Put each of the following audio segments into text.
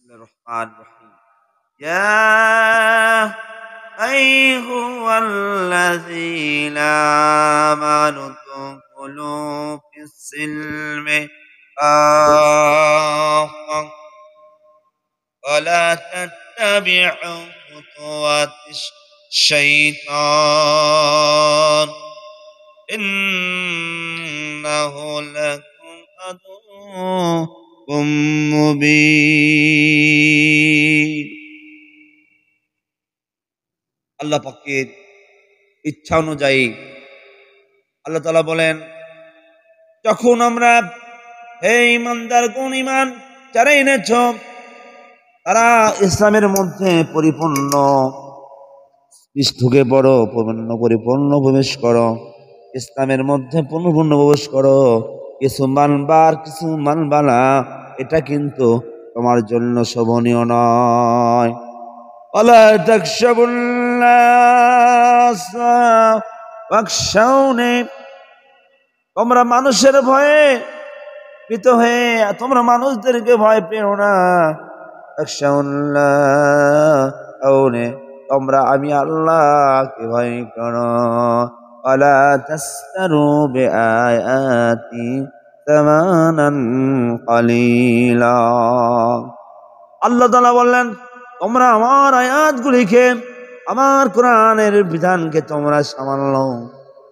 الرحمن الرحيم يا أيها الذين آمنوا ادخلوا في السلم كافة ولا تتبعوا خطوات الشيطان إنه لكم عدو মুবিন। আল্লাহ পাকের ইচ্ছা অনুযায়ী আল্লাহ তাআলা বলেন, যখন আমরা হে ঈমানদারগণ ঈমান যারা এনেছ তারা ইসলামের মধ্যে পরিপূর্ণ ঢুকে পড়ো, পরিপূর্ণ প্রবেশ করো, ইসলামের মধ্যে পরিপূর্ণ প্রবেশ করো। কিছু মানবার কিছু মানবা না, এটা কিন্তু তোমার জন্য শোভনীয় নয়। ওয়ালা তাখশাবুন্নাস ওয়াখশাউনি, তোমরা মানুষের ভয়ে ভীত হয়ে তোমরা মানুষদেরকে ভয় পেও না। তাখশাউন্নাস, তোমরা আমি আল্লাহকে ভয় করো। ওয়ালা তাসতারু বিআয়াতি তামানান কালিলা, আল্লাহ তাআলা বললেন, তোমরা আমার আয়াতগুলিকে, আমার কোরআনের বিধানকে তোমরা সামান্য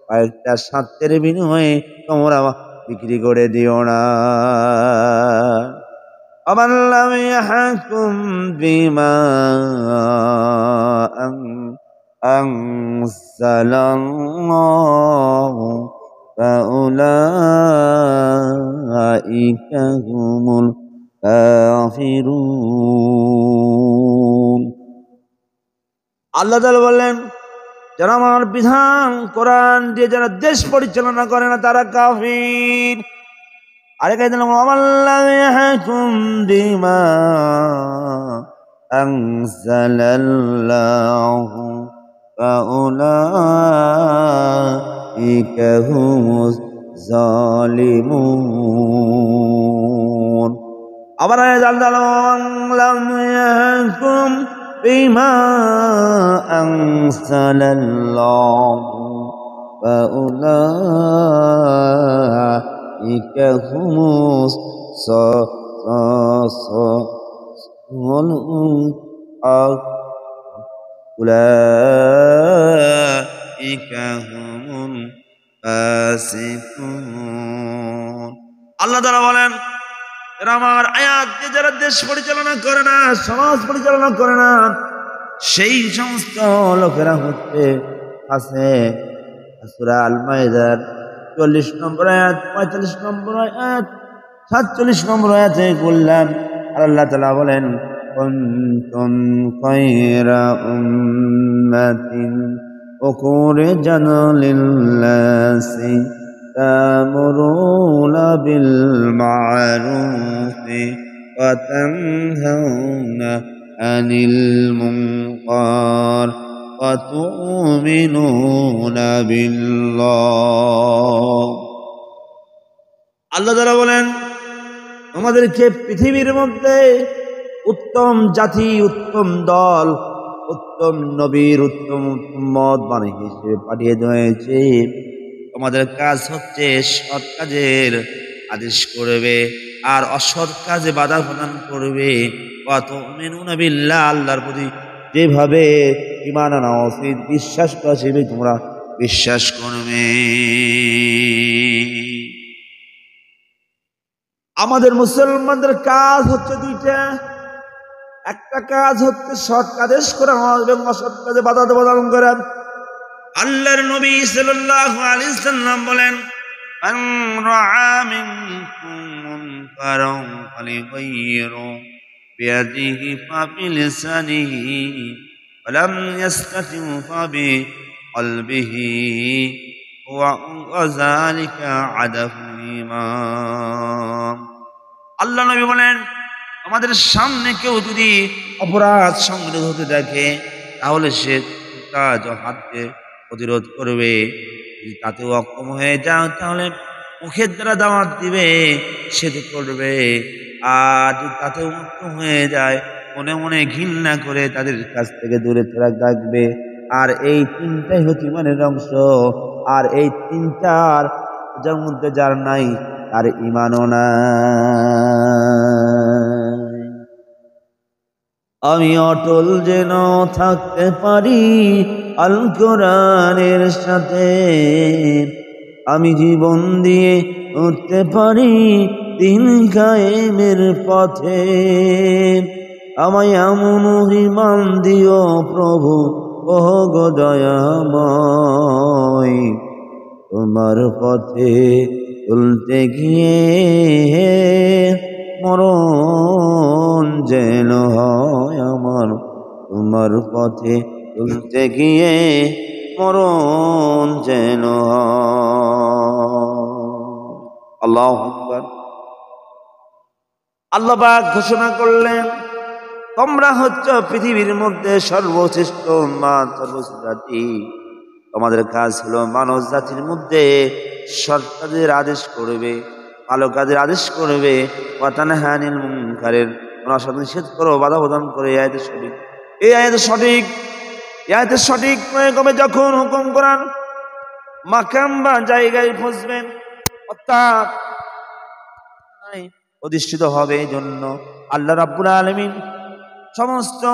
কয়েকটা স্বার্থের বিনিময়ে তোমরা বিক্রি করে দিও না। ومن لم يحكم بما أنزل الله فأولئك هم الكافرون। আল্লাহ তাআলা বললেন, যারা আমার বিধান কোরআন দিয়ে যারা দেশ পরিচালনা করে না তারা কাফির। আরেকটা দিলাম, ওয়াল্লাযী ইয়াহকুম বিমা আনজালাল্লাহু ফাউলাইকা হুমুজ জালিমুন। আবার ওয়াল্লাযী ইয়াহকুম বিমা আনজালাল্লাহু ফাউলাইকা হুমুস উলাইকা হুমুল ফাসিকুন। আল্লাহ তাআলা বলেন, এরা আমার আয়াত দিয়ে যারা দেশ পরিচালনা করে না, সমাজ পরিচালনা করে না, সেই সমস্ত লোকেরা হচ্ছে আছে সূরা আল মাইদার ৪০ নম্বর আয়াত, ৪৫ নম্বর আয়াত, ৪৭ নম্বর আয়াতে বললাম, আল্লাহ তাআলা বলেন, কুনতুম খায়রা উম্মাতিন উখরিজাত লিন-নাসি তা'মুরুনা বিল মা'রুফি ওয়া তানহাউনা আনিল মুনকার ওয়া তু'মিনুনা বিল্লাহ। আল্লাহ তাআলা বলেন, আমাদেরকে পৃথিবীর মধ্যে উত্তম জাতি, উত্তম দল, উত্তম নবীর উত্তম উম্মত বানিয়ে হিসেবে পাঠিয়ে দেওয়া হয়েছে। তোমাদের কাজ হচ্ছে সৎ কাজের আদেশ করবে আর অসৎ কাজে বাধা প্রদান করবে। ওয়া তু'মিনুনা বিল্লাহ, আল্লাহর প্রতি যেভাবে ঈমান আনা উচিত, বিশ্বাস করা সেভাবে তোমরা বিশ্বাস করবে। আমাদের মুসলমানদের কাজ হচ্ছে দুইটা। একটা কাজ হচ্ছে সৎ আদেশ করা এবং অসৎ কাজে বাধা প্রদান করা। আল্লাহর নবী সাল্লাল্লাহু আলাইহি ওয়াসাল্লাম বলেন, মান রাআ মিনকুম মুনকারান ফালিগাইয়িরু বিয়াদিহি ফাবিলিসানিহি ওয়ালাম ইয়াসতাতি ফাবিকলবিহি ওয়া যালিকা আদাফুল ঈমান। আল্লাহ নবী বলেন, আমাদের সামনে কেউ যদি অপরাধ সংঘটিত হতে দেখে তাহলে সে কাজ হাতে প্রতিরোধ করবে। যদি তাতেও অক্ষম হয়ে যাও তাহলে মুখের দ্বারা দাওয়াত দিবে, সে তো করবে। আর তাতে মুক্ত হয়ে যায়, মনে মনে ঘৃণা করে তাদের কাছ থেকে দূরে থাকবে। আর এই তিনটাই হচ্ছে ইমানের অংশ। আর এই তিনটার যার মধ্যে যার নাই তার ইমানও নাই। আমি অটল যেন থাকতে পারি আল কোরআনের সাথে, আমি জীবন দিয়ে উঠতে পারি দিন কায়েমের পথে। আমায় এমন ইমান দিও প্রভু, ও গো দয়াময়, তোমার পথে চলতে গিয়ে মরণ যেন হয় আমার, তোমার পথে চলতে গিয়ে মরণ যেন হয়। আল্লাহু আকবার। আল্লাহ পাক ঘোষণা করলেন, তোমরা হচ্ছ পৃথিবীর মধ্যে সর্বশ্রেষ্ঠ উম্মাত, সর্বশ্রেষ্ঠ জাতি। তোমাদের কাজ হলো মানব জাতির মধ্যে সৎ কাজের আদেশ করবে, ভালো কাজের আদেশ করবে, ওয়াতানহা আনিল মুনকারের অনাসাদ নিষেধ করো, বাধা প্রদান করে। এই আয়াতের সঠিক, এই আয়াতের সঠিক প্রয়োগ হবে যখন হুকুম করান মাকাম বা জায়গায় পৌঁছবেন, অর্থাৎ অধিষ্ঠিত হবে। এই জন্য আল্লাহ রাব্বুল আলামিন সমস্ত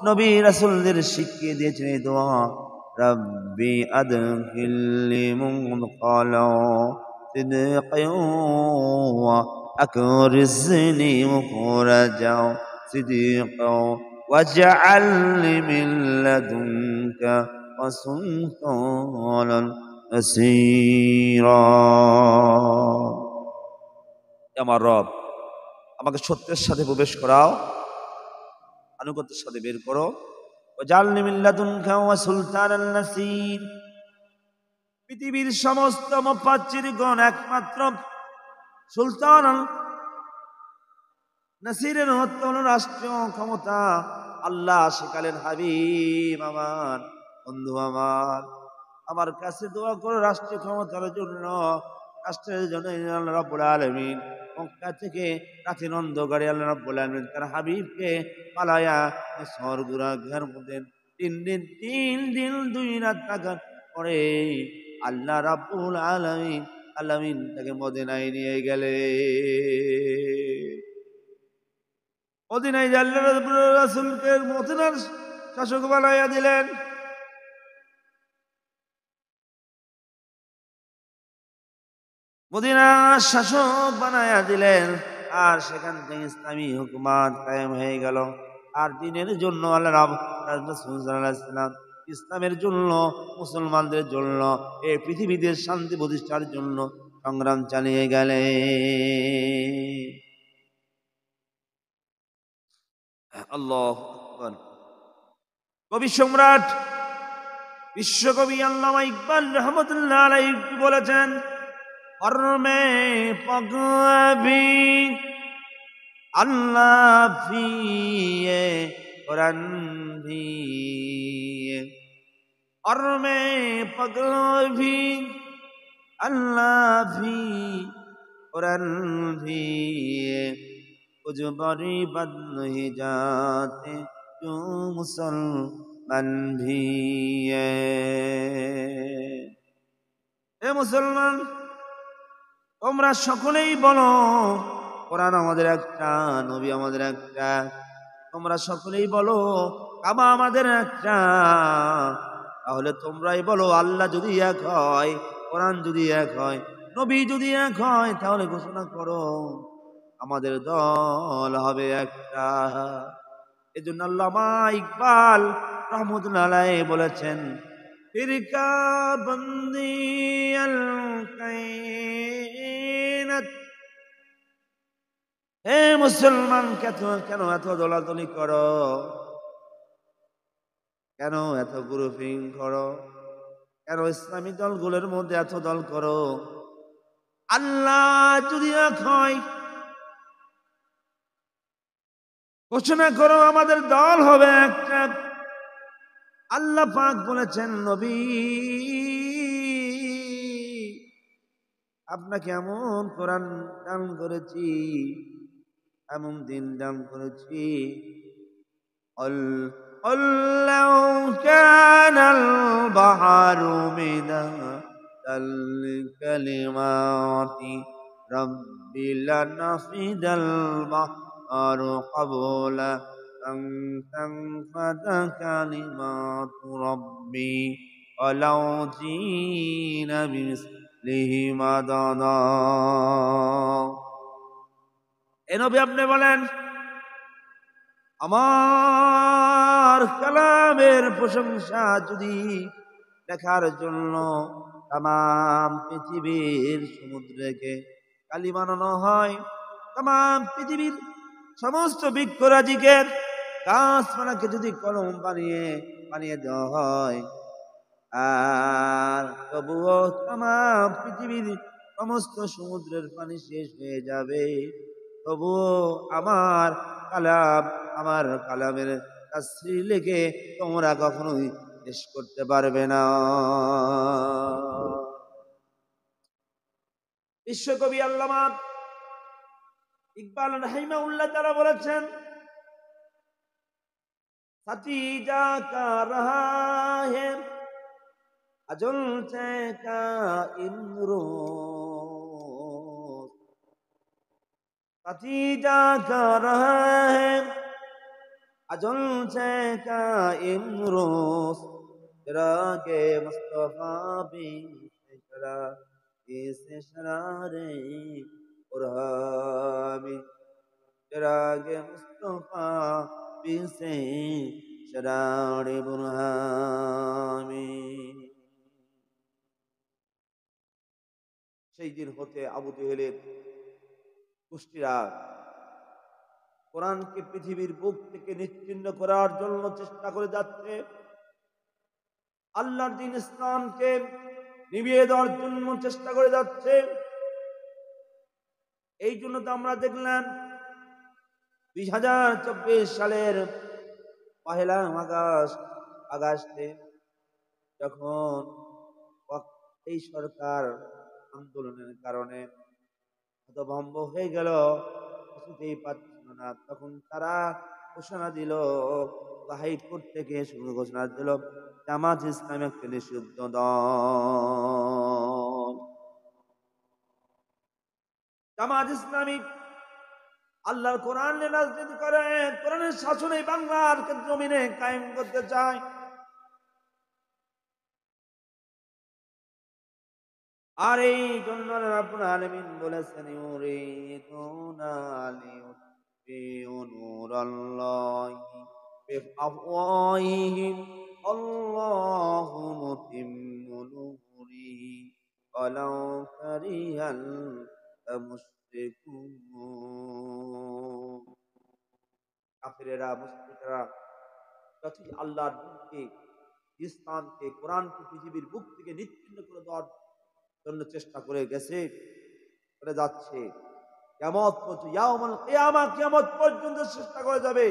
নবী রাসূলদের শিখিয়ে দিয়েছেন এই দোয়া, রব্বি আদখিলনি মুদখালা সিদকিন ওয়া আকরিজনি মুখরাজা সিদকিন ওয়াজআলনি মিন লাদুনকা সুলতানান নাসীরা। আমার রব, আমাকে সত্যের সাথে প্রবেশ করাও, আনুগত্যের সাথে বের করো। ওয়াজআলনি মিন লাদুনকা সুলতানান নাসীর। পৃথিবীর সমস্ত মুফাজ্জিরগণ একমাত্র সুলতান নাসিরের অর্থ হল রাষ্ট্রীয় ক্ষমতা। আল্লাহ শিখালেন, হাবিব আমার, বন্ধু আমার কাছে দোয়া করো রাষ্ট্রীয় ক্ষমতার জন্য, রাষ্ট্রের জন্য। আল্লাহ রাব্বুল আলামিন মক্কা থেকে রাতের অন্ধকারে আল্লাহ রাব্বুল আলামিন তার হাবিবকে পালায়া স্বর্গের মধ্যে 3 দিন 2 রাত থাকার পরে আল্লাহ রাব্বুল আলামিন তাকে মদিনায় নিয়ে গেলে। মদিনায় আল্লাহ রাসূলকে মদিনার শাসক বানাইয়া দিলেন। মদিনার শাসক বানাইয়া দিলেন, আর সেখান থেকে ইসলামী হুকুমত কায়েম হয়ে গেল। আর দিনের জন্য আল্লাহ রাসূল সাল্লাল্লাহু আলাইহি ওয়াসাল্লাম, ইসলামের জন্য, মুসলমানদের জন্য, এই পৃথিবীতে শান্তি প্রতিষ্ঠার জন্য সংগ্রাম চালিয়ে গেলেন। আল্লাহু আকবার। কবি সম্রাট বিশ্বকবি আল্লামা ইকবাল রহমতুল্লাহ আলাইহি বলেছেন, और मैं पगवी अल्लाह भी है कुरान भी है, और मैं पगवी अल्लाह भी कुरान भी है, कुछ बड़ी बद नहीं जाते जो मुसलमान भी है। ए मुसलमान, তোমরা সকলেই বলো কোরআন আমাদের একটা, নবী আমাদের একটা। তোমরা সকলেই বলো কাবা আমাদের একটা। তাহলে তোমরাই বলো, আল্লাহ যদি এক হয়, কোরআন যদি এক হয়, নবী যদি এক হয়, তাহলে ঘোষণা করো আমাদের দল হবে একটা। এই জন্য আল্লামা ইকবাল রহমতুল্লাহ আলাইহি বলেছেন, ফিরকা বন্দি আল কায়নাত, হে মুসলমান কেন এত দলাদলি করো, কেন এত গ্রুপিং করো, কেন ইসলামী দলগুলোর মধ্যে এত দল করো? আল্লাহ যদি এক হয়, ঘোষণা করো আমাদের দল হবে একটা। আল্লাহ পাক বলেছেন, নবী আপনাকে এমন কোরআন দান করেছি, এমন দিন দান করেছি قل لو كان البحر مدادا لكلمات ربي لنفد البحر قبل أن تنفد كلمات ربي ولو جئنا بمثله مددا এ নবী আপনি বলেন আমার কালামের প্রশংসা যদি দেখার জন্য তামাম পৃথিবীর সমুদ্রকে কালি বানানো হয়, তামাম পৃথিবীর সমস্ত বৃক্ষরাজিকে গাছপালাকে যদি কলম বানিয়ে দেওয়া হয়, আর তবুও তামাম পৃথিবীর সমস্ত সমুদ্রের পানি শেষ হয়ে যাবে, তবুও আমার কালামের তাসরির লিখে তোমরা কখনোই শেষ করতে পারবে না। বিশ্বকবি আল্লামা ইকবাল রাহিমাহুল্লাহ তাআলা বলেছেন, সাথী যা কা রহা হে আজল সে কা ইমরো, साथी जा कर रहा है अजल से का इमरोस तेरा के मुस्तफा भी शरा इसे शरारे और हामी तेरा के मुस्तफा भी से शरारे बुरहामी। সেই দিন হতে আবু জেহেলের গোষ্ঠীরা কোরআনকে পৃথিবীর বুক থেকে নিশ্চিহ্ন করার জন্য চেষ্টা করে যাচ্ছে, আল্লাহর দ্বীন ইসলামকে নিভিয়ে দেওয়ার জন্য চেষ্টা করে যাচ্ছে। এই জন্য তো আমরা দেখলাম 2024 সালের 1 আগস্টে যখন এই সরকার আন্দোলনের কারণে হতভম্ব হয়ে গেল, কিছুতেই পারছিল না, তখন তারা ঘোষণা দিল, হাইকোর্ট থেকে ঘোষণা দিল জামাত ইসলামী একটি নিষিদ্ধ দল। জামাত ইসলামী আল্লাহর কোরআন নিয়ে রাজনীতি করে, কোরআনের শাসনে বাংলার জমিনে কায়েম করতে চায়। আর এই জন্য রাব্বুল আলামিন বলেছেন, ইউরিদুনা লিয়ুতফিউ নূরাল্লাহি বিআফওয়াহিহিম আল্লাহু মুতিম্মু নূরিহি ওয়ালাউ কারিহাল মুশরিকুন। কাফিরেরা, মুশরিকরা যতই আল্লাহর দ্বীনকে, ইসলামকে, কোরআনকে পৃথিবীর বুক থেকে নিশ্চিহ্ন করে দেওয়ার জন্য চেষ্টা করে গেছে, করে যাচ্ছে, কিয়ামত পর্যন্ত চেষ্টা করে যাবে।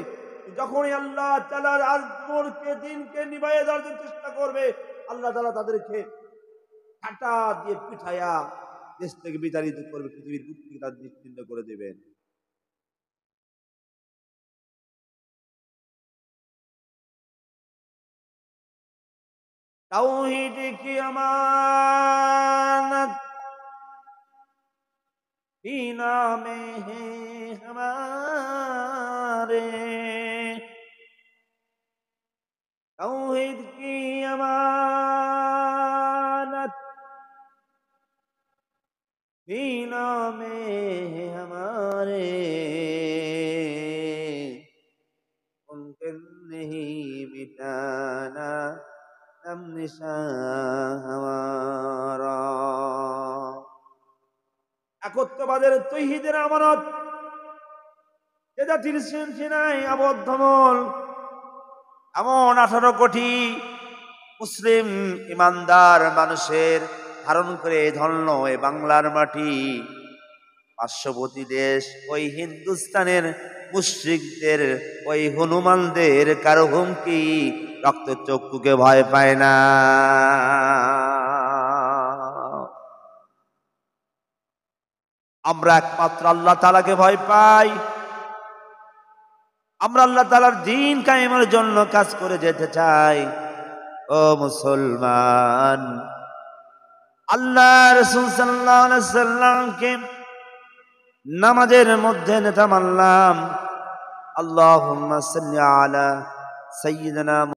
যখনই আল্লাহ তাআলার আজমরকে, দ্বীনকে নিভাইয়ে দেওয়ার জন্য চেষ্টা করবে, আল্লাহ তাআলা তাদেরকে কাঁটা দিয়ে পিঠাইয়া দেশ থেকে বিতাড়িত করবে, পৃথিবীর বুক থেকে তাদের নিশ্চিহ্ন করে দেবেন। তাওহীদ কি আমানত बीना में है हमारे, तौहीद की अमानत बीना में है हमारे, उनके नहीं मिटाना नम निशान हमारा। একত্ববাদের তৌহিদের আমানত যে জাতির সিনায় আবদ্ধমল এমন 18 কোটি মুসলিম ইমানদার মানুষের ধারণ করে ধন্য এই বাংলার মাটি, পার্শ্ববর্তী দেশ ওই হিন্দুস্তানের মুশরিকদের, ওই হনুমানদের কারো হুমকি রক্তচক্ষুকে ভয় পায় না। আমরা একমাত্র আল্লাহ তাআলাকে ভয় পাই। আমরা আল্লাহ তাআলার দ্বীন কায়েমের জন্য কাজ করে যেতে চাই। ও মুসলমান, আল্লাহ রাসূল সাল্লাল্লাহু আলাইহি সাল্লামকে নামাজের মধ্যে নেতা মানলাম। আল্লাহুম্মা সাল্লি আলা সাইয়্যিদিনা